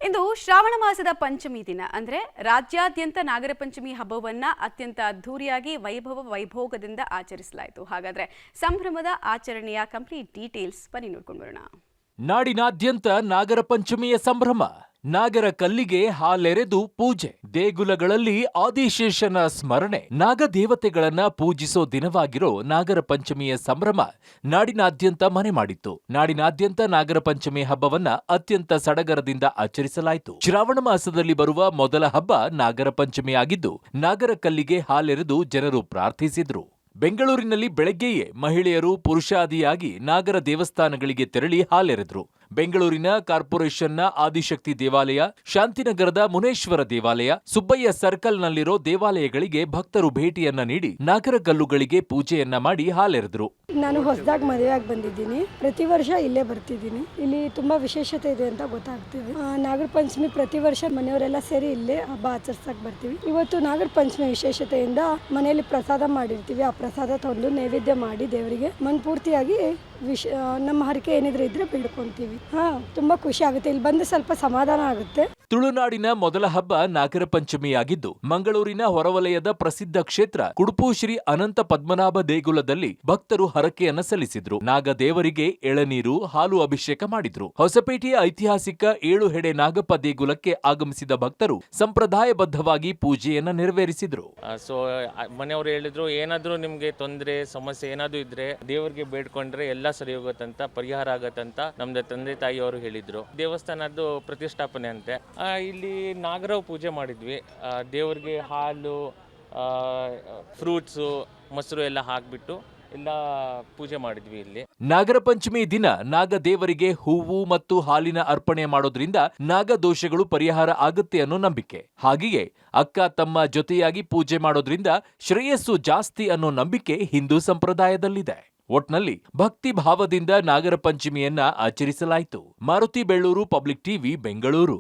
ಇಂದು ಶ್ರಾವಣ ಮಾಸದ ಪಂಚಮಿ ದಿನ ಅಂದ್ರೆ ರಾಜ್ಯಾದ್ಯಂತ ನಾಗರ ಪಂಚಮಿ ಹಬ್ಬವನ್ನ ಅತ್ಯಂತ ಅದ್ಧೂರಿಯಾಗಿ ವೈಭೋಗದಿಂದ ಆಚರಿಸಲಾಯಿತು. ಹಾಗಾದ್ರೆ ಸಂಭ್ರಮದ ಆಚರಣೆಯ ಕಂಪ್ಲೀಟ್ ಡೀಟೇಲ್ಸ್ ಬನ್ನಿ ನೋಡ್ಕೊಂಡು ಬರೋಣ. ನಾಡಿನಾದ್ಯಂತ ನಾಗರ ಪಂಚಮಿಯ ಸಂಭ್ರಮ. ನಾಗರ ಕಲ್ಲಿಗೆ ಹಾಲೆರೆದು ಪೂಜೆ, ದೇಗುಲಗಳಲ್ಲಿ ಆದಿಶೇಷನ ಸ್ಮರಣೆ, ನಾಗದೇವತೆಗಳನ್ನ ಪೂಜಿಸೋ ದಿನವಾಗಿರೋ ನಾಗರ ಪಂಚಮಿಯ ಸಂಭ್ರಮ ನಾಡಿನಾದ್ಯಂತ ಮನೆ ಮಾಡಿತ್ತು. ನಾಡಿನಾದ್ಯಂತ ನಾಗರ ಪಂಚಮಿ ಹಬ್ಬವನ್ನ ಅತ್ಯಂತ ಸಡಗರದಿಂದ ಆಚರಿಸಲಾಯಿತು. ಶ್ರಾವಣ ಮಾಸದಲ್ಲಿ ಬರುವ ಮೊದಲ ಹಬ್ಬ ನಾಗರ ಪಂಚಮಿ ಆಗಿದ್ದು, ನಾಗರ ಕಲ್ಲಿಗೆ ಹಾಲೆರೆದು ಜನರು ಪ್ರಾರ್ಥಿಸಿದ್ರು. ಬೆಂಗಳೂರಿನಲ್ಲಿ ಬೆಳಗ್ಗೆಯೇ ಮಹಿಳೆಯರು ಪುರುಷಾದಿಯಾಗಿ ನಾಗರ ದೇವಸ್ಥಾನಗಳಿಗೆ ತೆರಳಿ ಹಾಲೆರೆದ್ರು. ಬೆಂಗಳೂರಿನ ಕಾರ್ಪೊರೇಷನ್ನ ಆದಿಶಕ್ತಿ ದೇವಾಲಯ, ಶಾಂತಿನಗರದ ಮುನೇಶ್ವರ ದೇವಾಲಯ, ಸುಬ್ಬಯ್ಯ ಸರ್ಕಲ್ನಲ್ಲಿರೋ ದೇವಾಲಯಗಳಿಗೆ ಭಕ್ತರು ಭೇಟಿಯನ್ನ ನೀಡಿ ನಾಗರ ಕಲ್ಲುಗಳಿಗೆ ಪೂಜೆಯನ್ನ ಮಾಡಿ ಹಾಲೆರೆದ್ರು. ನಾನು ಹೊಸದಾಗಿ ಮದುವೆಯಾಗಿ ಬಂದಿದ್ದೀನಿ. ಪ್ರತಿ ವರ್ಷ ಇಲ್ಲೇ ಬರ್ತಿದ್ದೀನಿ. ಇಲ್ಲಿ ತುಂಬಾ ವಿಶೇಷತೆ ಇದೆ ಅಂತ ಗೊತ್ತಾಗ್ತಿದೆ. ನಾಗರ ಪಂಚಮಿ ಪ್ರತಿ ವರ್ಷ ಮನೆಯವರೆಲ್ಲ ಸೇರಿ ಇಲ್ಲೇ ಹಬ್ಬ ಆಚರಿಸಕ್ಕೆ ಬರ್ತೀವಿ. ಇವತ್ತು ನಾಗರ ಪಂಚಮಿ ವಿಶೇಷತೆಯಿಂದ ಮನೆಯಲ್ಲಿ ಪ್ರಸಾದ ಮಾಡಿರ್ತೀವಿ. ಆ ಪ್ರಸಾದ ತಂದು ನೈವೇದ್ಯ ಮಾಡಿ ದೇವರಿಗೆ ಮನಪೂರ್ತಿಯಾಗಿ ನಮ್ಮ ಹರಕೆ ಏನಿದ್ರೆ ಇದ್ರೆ ಬೇಡ್ಕೊಂತೀವಿ. ತುಂಬಾ ಖುಷಿ ಆಗುತ್ತೆ. ಇಲ್ಲಿ ಬಂದು ಸ್ವಲ್ಪ ಸಮಾಧಾನ ಆಗುತ್ತೆ. ತುಳುನಾಡಿನ ಮೊದಲ ಹಬ್ಬ ನಾಗರ ಪಂಚಮಿಯಾಗಿದ್ದು, ಮಂಗಳೂರಿನ ಹೊರವಲಯದ ಪ್ರಸಿದ್ಧ ಕ್ಷೇತ್ರ ಕುಡುಪು ಶ್ರೀ ಅನಂತ ಪದ್ಮನಾಭ ದೇಗುಲದಲ್ಲಿ ಭಕ್ತರು ಹರಕೆಯನ್ನ ಸಲ್ಲಿಸಿದ್ರು. ನಾಗದೇವರಿಗೆ ಎಳನೀರು, ಹಾಲು ಅಭಿಷೇಕ ಮಾಡಿದ್ರು. ಹೊಸಪೇಟೆಯ ಐತಿಹಾಸಿಕ 7 ಹೆಡೆ ನಾಗಪ್ಪ ದೇಗುಲಕ್ಕೆ ಆಗಮಿಸಿದ ಭಕ್ತರು ಸಂಪ್ರದಾಯಬದ್ಧವಾಗಿ ಪೂಜೆಯನ್ನ ನೆರವೇರಿಸಿದ್ರು. ಮನೆಯವರು ಹೇಳಿದ್ರು, ಏನಾದ್ರೂ ನಿಮ್ಗೆ ತೊಂದರೆ ಸಮಸ್ಯೆ ಏನಾದ್ರೂ ಇದ್ರೆ ದೇವರಿಗೆ ಬೇಡ್ಕೊಂಡ್ರೆ ಎಲ್ಲ ಸರಿ ಹೋಗುತ್ತಂತ, ಪರಿಹಾರ ಆಗತ್ತಂತ ನಮ್ದು ತಂದೆ ತಾಯಿಯವರು ಹೇಳಿದ್ರು. ದೇವಸ್ಥಾನದ್ದು ಪ್ರತಿಷ್ಠಾಪನೆ ಅಂತೆ. ಇಲ್ಲಿ ನಾಗರಾವ್ ಪೂಜೆ ಮಾಡಿದ್ವಿ. ದೇವರಿಗೆ ಹಾಲು, ಫ್ರೂಟ್ಸು, ಮೊಸರು ಎಲ್ಲ ಹಾಕ್ಬಿಟ್ಟು ಎಲ್ಲ ಪೂಜೆ ಮಾಡಿದ್ವಿ. ಇಲ್ಲಿ ನಾಗರ ಪಂಚಮಿ ದಿನ ನಾಗದೇವರಿಗೆ ಹೂವು ಮತ್ತು ಹಾಲಿನ ಅರ್ಪಣೆ ಮಾಡೋದ್ರಿಂದ ನಾಗದೋಷಗಳು ಪರಿಹಾರ ಆಗುತ್ತೆ ಅನ್ನೋ ನಂಬಿಕೆ. ಹಾಗೆಯೇ ಅಕ್ಕ ತಮ್ಮ ಜೊತೆಯಾಗಿ ಪೂಜೆ ಮಾಡೋದ್ರಿಂದ ಶ್ರೇಯಸ್ಸು ಜಾಸ್ತಿ ಅನ್ನೋ ನಂಬಿಕೆ ಹಿಂದೂ ಸಂಪ್ರದಾಯದಲ್ಲಿದೆ. ಒಟ್ನಲ್ಲಿ ಭಕ್ತಿ ಭಾವದಿಂದ ನಾಗರ ಪಂಚಮಿಯನ್ನ ಆಚರಿಸಲಾಯಿತು. Maruti Belluru, public TV, Bengaluru.